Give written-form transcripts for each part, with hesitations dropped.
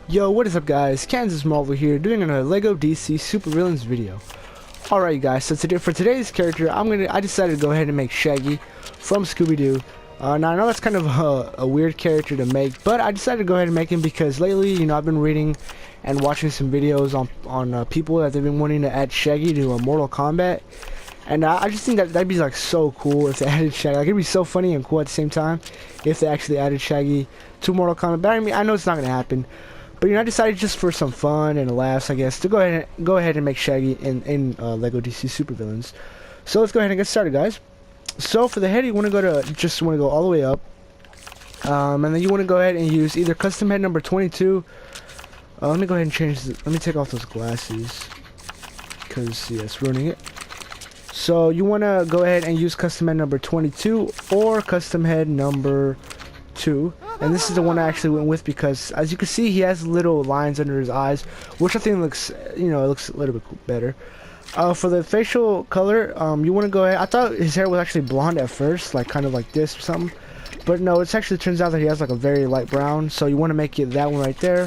Yo, what is up guys? Kansas Marvel here, doing another LEGO DC Super Villains video. Alright guys, so today, for today's character, I decided to go ahead and make Shaggy from Scooby-Doo. Now I know that's kind of a weird character to make, but I decided to go ahead and make him because lately, I've been reading and watching some videos on people that they've been wanting to add Shaggy to Mortal Kombat. And I just think that'd be like so cool if they added Shaggy. Like, it'd be so funny and cool at the same time if they actually added Shaggy to Mortal Kombat. But I mean, I know it's not gonna happen. But I decided just for some fun and laughs, I guess, to go ahead and make Shaggy in LEGO DC Super Villains. So let's go ahead and get started, guys. So for the head, you want to go all the way up, and then you want to go ahead and use either custom head number 22. Let me go ahead and change. Let me take off those glasses because yeah, it's ruining it. So you want to go ahead and use custom head number 22 or custom head number 2. And this is the one I actually went with because, as you can see, he has little lines under his eyes, which I think looks, it looks a little bit better. For the facial color, you want to go ahead. I thought his hair was actually blonde at first, like kind of like this or something, but no, it actually turns out that he has like a very light brown. So you want to make it that one right there.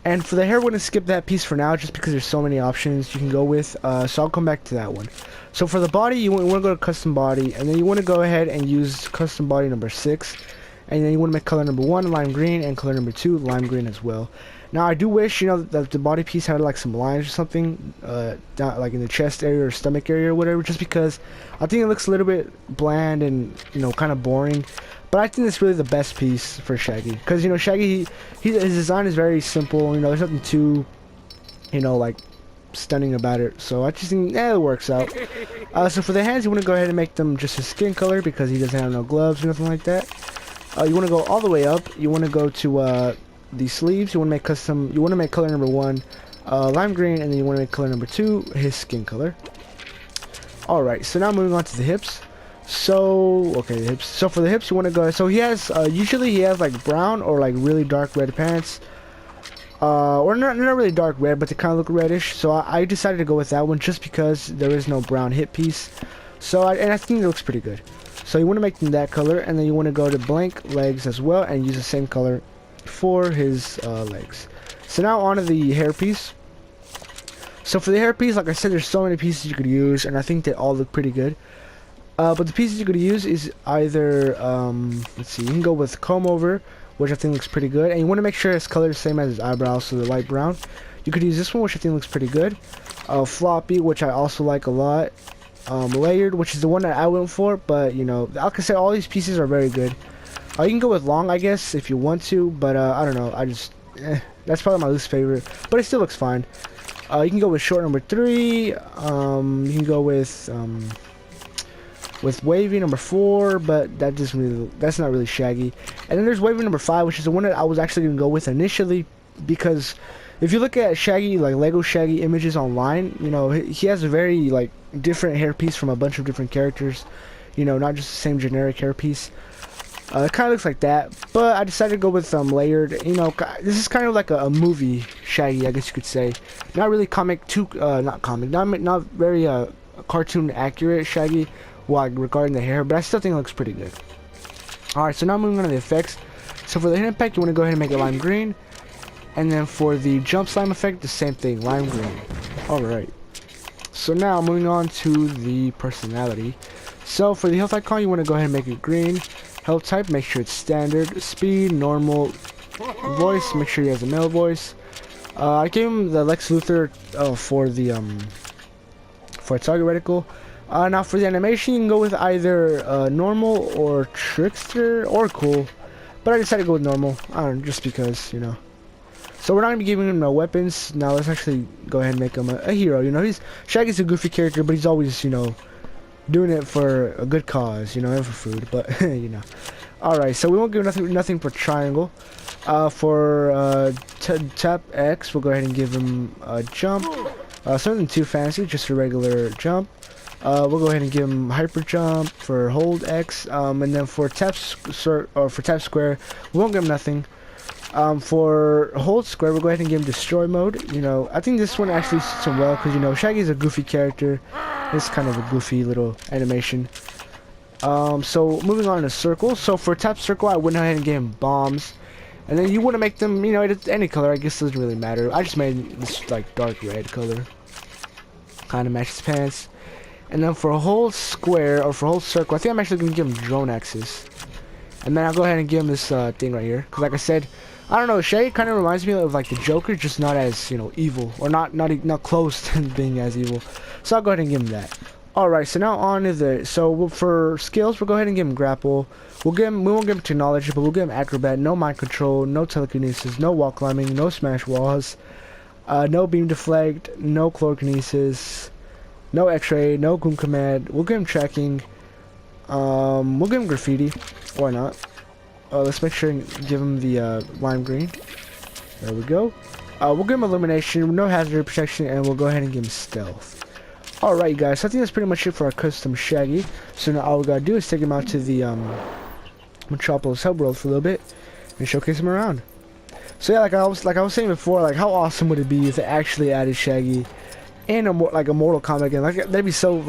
And for the hair, we're going to skip that piece for now, just because there's so many options you can go with. So I'll come back to that one. So for the body, you want to go to custom body, and then you want to go ahead and use custom body number 6. And then you want to make color number 1 lime green and color number 2 lime green as well. Now I do wish that the body piece had like some lines or something, down, like in the chest area or stomach area or whatever, just because I think it looks a little bit bland and kind of boring. But I think it's really the best piece for Shaggy, because Shaggy, his design is very simple. There's nothing too like stunning about it. So I just think it works out. So for the hands, you want to go ahead and make them just his skin color because he doesn't have no gloves or nothing like that. You want to go all the way up. You want to go to the sleeves. You want to make custom. You want to make color number 1 lime green, and then you want to make color number 2 his skin color. Alright, so now moving on to the hips. So okay, the hips. So for the hips, you want to go. So he has usually he has like brown or like really dark red pants, or not really dark red, but they kind of look reddish. So I decided to go with that one just because there is no brown hip piece. So I think it looks pretty good. So you want to make them that color, and then you want to go to blank legs as well and use the same color for his legs. So now on to the hairpiece. So for the hairpiece, like I said, there's so many pieces you could use, and I think they all look pretty good. But the pieces you could use is either, let's see, you can go with comb over, which I think looks pretty good, and you want to make sure his color is the same as his eyebrows, so they're light brown. You could use this one, which I think looks pretty good. Floppy, which I also like a lot. Layered, which is the one that I went for, but like I said, all these pieces are very good. You can go with long, I guess, if you want to, but I don't know, that's probably my least favorite, but it still looks fine. You can go with short number 3. You can go with wavy number 4, but that's not really Shaggy. And then there's wavy number 5, which is the one that I was actually gonna go with initially, because if you look at Shaggy, like Lego Shaggy images online, he has a very like different hairpiece from a bunch of different characters, not just the same generic hairpiece. It kind of looks like that, but I decided to go with layered. This is kind of like a movie Shaggy, I guess you could say. Not really not very cartoon accurate Shaggy, regarding the hair, but I still think it looks pretty good. Alright, so now moving on to the effects. So for the hit impact, you want to go ahead and make it lime green. And then for the jump slime effect, the same thing, lime green. Alright. So now moving on to the personality. So for the health icon, you want to go ahead and make it green. Health type, make sure it's standard. Speed, normal. Voice, make sure he has a male voice. I gave him the Lex Luthor for target reticle. Now for the animation, you can go with either normal or trickster or cool. But I decided to go with normal. I don't know, just because, So we're not gonna be giving him no weapons. Now let's actually go ahead and make him a hero. Shaggy's a goofy character, but he's always, doing it for a good cause, and for food. But Alright, so we won't give nothing for triangle. For tap X, we'll go ahead and give him a jump. Something too fancy, just a regular jump. We'll go ahead and give him hyper jump for hold X. And then for tap square, we won't give him nothing. For hold square, we'll go ahead and give him destroy mode. I think this one actually suits him well because Shaggy's a goofy character. It's kind of a goofy little animation. So moving on to circle. So for tap circle, I went ahead and gave him bombs. And then you want to make them, you know, any color. I guess doesn't really matter. I just made this like dark red color, kind of matches pants. And then for a whole square or for a whole circle, I think I'm actually gonna give him drone axes. And then I'll go ahead and give him this thing right here, because like I said, I don't know, Shaggy kind of reminds me of like the Joker, just not as, you know, evil, or not close to being as evil. So I'll go ahead and give him that. Alright, so now on to the, for skills, we'll go ahead and give him grapple. We won't give him technology, but we'll give him acrobat, no mind control, no telekinesis, no wall climbing, no smash walls, no beam deflect, no chlorokinesis, no x-ray, no goon command. We'll give him tracking. We'll give him graffiti. Why not? Let's make sure and give him the lime green. There we go. We'll give him illumination, no hazard protection, and we'll go ahead and give him stealth. Alright guys, so I think that's pretty much it for our custom Shaggy. So now all we gotta do is take him out to the Metropolis hub world for a little bit and showcase him around. So yeah, like I was saying before, like how awesome would it be if they actually added Shaggy in a Mortal Kombat game? Like that'd be so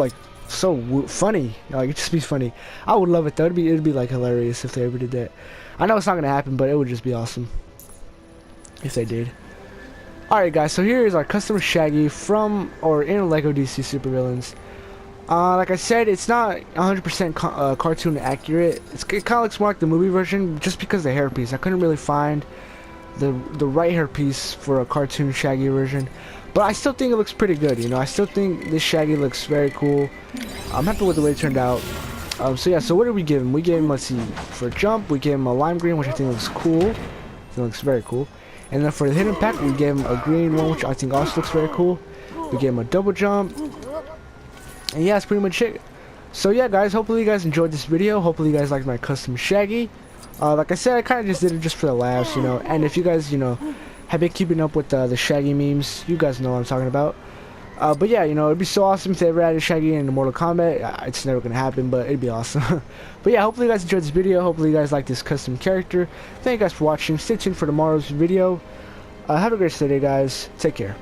funny. Like it'd just be funny. I would love it though. It'd be like hilarious if they ever did that. I know it's not gonna happen, but it would just be awesome if they did. Alright guys, so here is our custom Shaggy from or in LEGO DC Supervillains. Like I said, it's not 100% cartoon accurate. It kind of looks more like the movie version just because of the hairpiece. I couldn't really find the right hairpiece for a cartoon Shaggy version. But I still think it looks pretty good, you know. I still think this Shaggy looks very cool. I'm happy with the way it turned out. So yeah, so what did we give him? We gave him, let's see, for jump, we gave him a lime green, which I think looks cool. It looks very cool. And then for the hidden pack, we gave him a green one, which I think also looks very cool. We gave him a double jump. And yeah, that's pretty much it. So yeah, guys, hopefully you guys enjoyed this video. Hopefully you guys liked my custom Shaggy. Like I said, I kind of just did it just for the laughs, you know. And if you guys, you know, have been keeping up with the Shaggy memes, you guys know what I'm talking about. But yeah, you know, it'd be so awesome if they ever added Shaggy in Mortal Kombat. It's never gonna happen, but it'd be awesome. But yeah, hopefully you guys enjoyed this video. Hopefully you guys like this custom character. Thank you guys for watching. Stay tuned for tomorrow's video. Have a great day, guys. Take care.